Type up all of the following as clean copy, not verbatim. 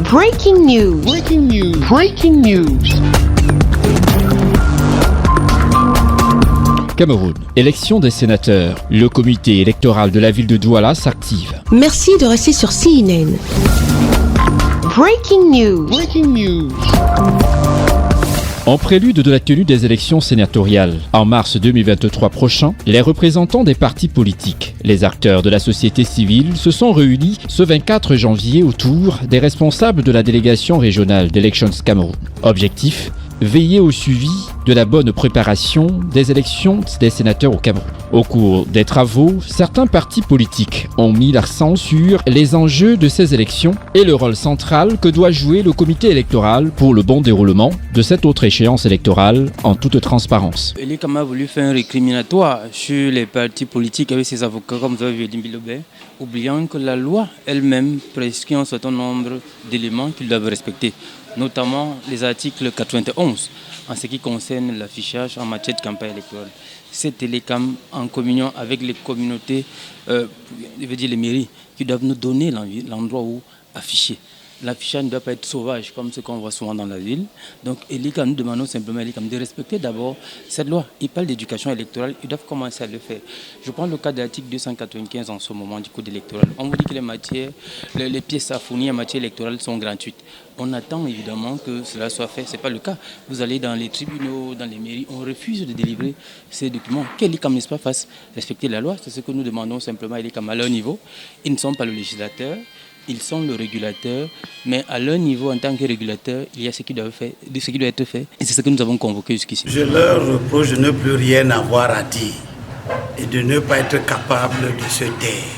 Breaking news. Breaking news. Breaking news. Cameroun, élection des sénateurs. Le comité électoral de la ville de Douala s'active. Merci de rester sur CNN. Breaking news. Breaking news. En prélude de la tenue des élections sénatoriales, en mars 2023 prochain, les représentants des partis politiques, les acteurs de la société civile se sont réunis ce 24 janvier autour des responsables de la délégation régionale d'Elections Cameroun. Objectif : veiller au suivi de la bonne préparation des élections des sénateurs au Cameroun. Au cours des travaux, certains partis politiques ont mis l'accent sur les enjeux de ces élections et le rôle central que doit jouer le comité électoral pour le bon déroulement de cette autre échéance électorale en toute transparence. Elikam a voulu faire un récriminatoire sur les partis politiques avec ses avocats, comme vous avez vu Edin Bilobé, oubliant que la loi elle-même prescrit un certain nombre d'éléments qu'ils doivent respecter, notamment les articles 91 en ce qui concerne l'affichage en matière de campagne électorale. C'est Télécam en communion avec les communautés, je veux dire les mairies, qui doivent nous donner l'endroit où afficher. L'affichage ne doit pas être sauvage comme ce qu'on voit souvent dans la ville. Donc, nous demandons simplement de respecter d'abord cette loi. Ils parlent d'éducation électorale, ils doivent commencer à le faire. Je prends le cas de l'article 295 en ce moment du code électoral. On vous dit que les pièces à fournir en matière électorale sont gratuites. On attend évidemment que cela soit fait. Ce n'est pas le cas. Vous allez dans les tribunaux, dans les mairies, on refuse de délivrer ces documents. Qu'Elikam n'est pas fasse respecter la loi, c'est ce que nous demandons simplement à Elikam à leur niveau. Ils ne sont pas le législateur. Ils sont le régulateur, mais à leur niveau, en tant que régulateur, il y a ce qui doit être fait. Et c'est ce que nous avons convoqué jusqu'ici. Je leur reproche de ne plus rien avoir à dire et de ne pas être capable de se taire.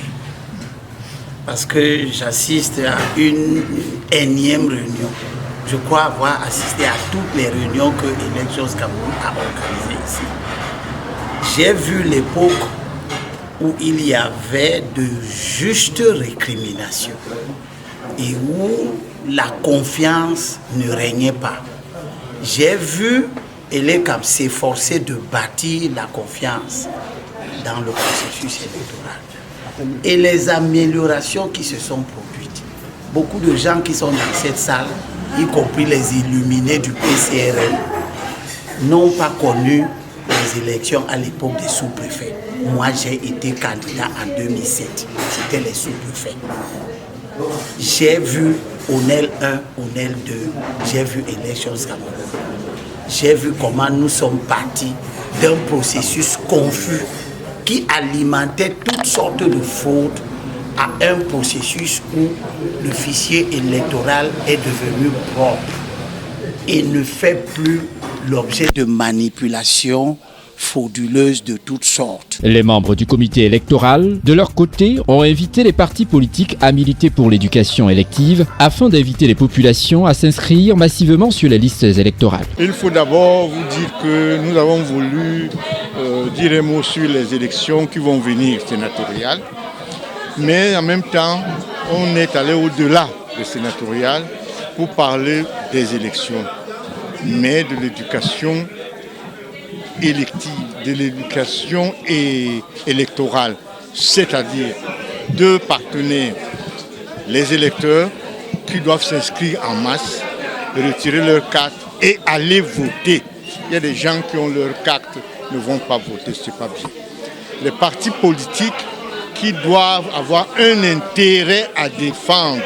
Parce que j'assiste à une énième réunion. Je crois avoir assisté à toutes les réunions que Elections Cameroun a organisées ici. J'ai vu l'époque où il y avait de justes récriminations et où la confiance ne régnait pas. J'ai vu Elecam s'efforcer de bâtir la confiance dans le processus électoral. Et les améliorations qui se sont produites. Beaucoup de gens qui sont dans cette salle, y compris les illuminés du PCRL, n'ont pas connu les élections à l'époque des sous-préfets. Moi, j'ai été candidat en 2007. C'était les sous-préfets. J'ai vu ONEL 1, ONEL 2, j'ai vu Elections Cameroun. J'ai vu comment nous sommes partis d'un processus confus qui alimentait toutes sortes de fautes à un processus où le fichier électoral est devenu propre et ne fait plus l'objet de manipulations frauduleuses de toutes sortes. Les membres du comité électoral, de leur côté, ont invité les partis politiques à militer pour l'éducation élective afin d'inviter les populations à s'inscrire massivement sur les listes électorales. Il faut d'abord vous dire que nous avons voulu dire un mot sur les élections qui vont venir sénatoriales, mais en même temps, on est allé au-delà des sénatoriales pour parler des élections, mais de l'éducation élective, de l'éducation électorale, c'est-à-dire deux partenaires, les électeurs qui doivent s'inscrire en masse, retirer leur carte et aller voter. Il y a des gens qui ont leur carte, ne vont pas voter, ce n'est pas bien. Les partis politiques qui doivent avoir un intérêt à défendre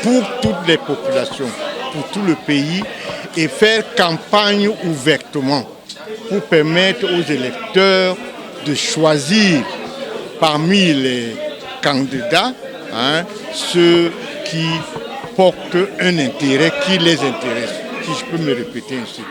pour toutes les populations, pour tout le pays, et faire campagne ouvertement pour permettre aux électeurs de choisir parmi les candidats ceux qui portent un intérêt qui les intéresse. Si je peux me répéter ainsi.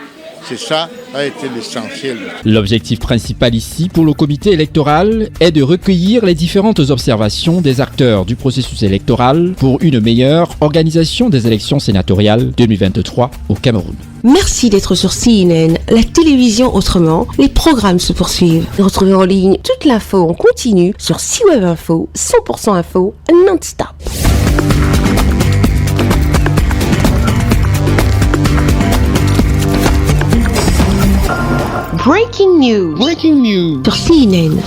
C'est ça a été l'essentiel. L'objectif principal ici pour le comité électoral est de recueillir les différentes observations des acteurs du processus électoral pour une meilleure organisation des élections sénatoriales 2023 au Cameroun. Merci d'être sur CNN, la télévision autrement. Les programmes se poursuivent. Retrouvez en ligne toute l'info en continu sur CWeb Info, 100% info, non-stop. Breaking news. Breaking news. Sur CNN.